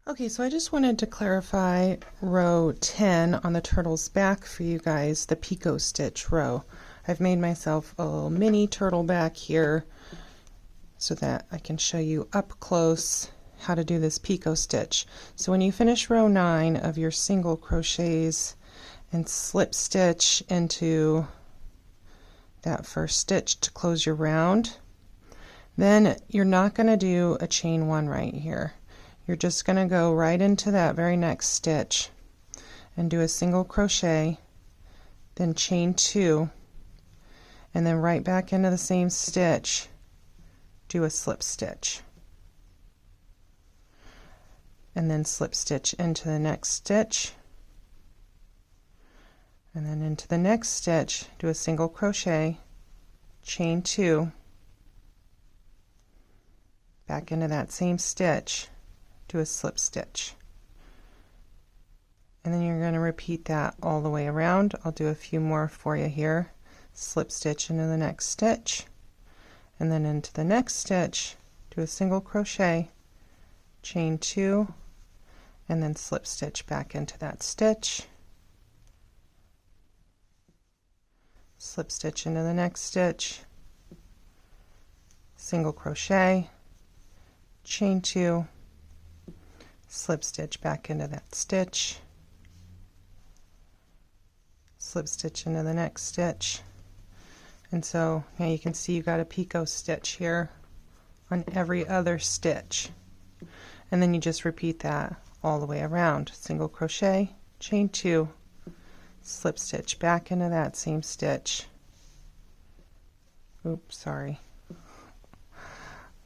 Okay, so I just wanted to clarify row 10 on the turtle's back for you guys, the Pico Stitch row. I've made myself a little mini turtle back here so that I can show you up close how to do this Pico Stitch. So when you finish row 9 of your single crochets and slip stitch into that first stitch to close your round, then you're not going to do a chain 1 right here. You're just going to go right into that very next stitch and do a single crochet, then chain 2, and then right back into the same stitch, do a slip stitch, and then slip stitch into the next stitch, and then into the next stitch, do a single crochet, chain 2, back into that same stitch, do a slip stitch, and then you're going to repeat that all the way around. I'll do a few more for you here. Slip stitch into the next stitch, and then into the next stitch, do a single crochet, chain 2, and then slip stitch back into that stitch, slip stitch into the next stitch, single crochet, chain 2, slip stitch back into that stitch, slip stitch into the next stitch. And so now you can see you got a Pico stitch here on every other stitch, and then you just repeat that all the way around. Single crochet, chain 2, slip stitch back into that same stitch, oops, sorry,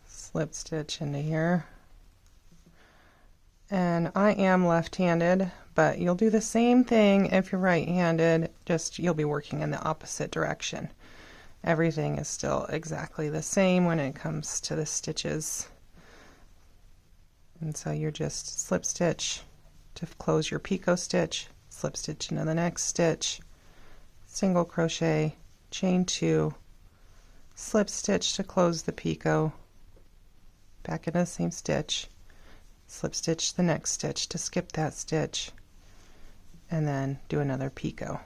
slip stitch into here. And I am left-handed, but you'll do the same thing if you're right-handed, just you'll be working in the opposite direction. Everything is still exactly the same when it comes to the stitches. And so you're just slip stitch to close your Pico stitch, slip stitch into the next stitch, single crochet, chain 2, slip stitch to close the Pico, back into the same stitch, slip stitch the next stitch to skip that stitch, and then do another Pico.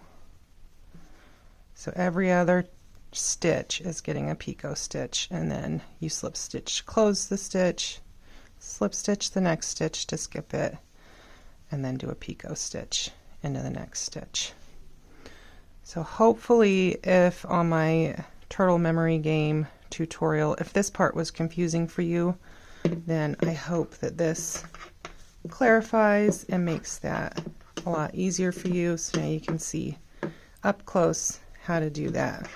So every other stitch is getting a Pico stitch, and then you slip stitch to close the stitch, slip stitch the next stitch to skip it, and then do a Pico stitch into the next stitch. So hopefully, if on my turtle memory game tutorial, if this part was confusing for you, then I hope that this clarifies and makes that a lot easier for you, so now you can see up close how to do that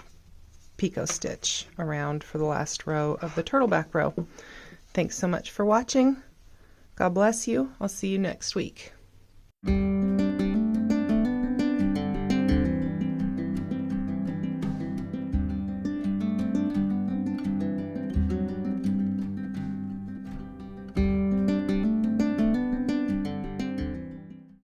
Pico stitch around for the last row of the turtle back row. Thanks so much for watching. God bless you. I'll see you next week.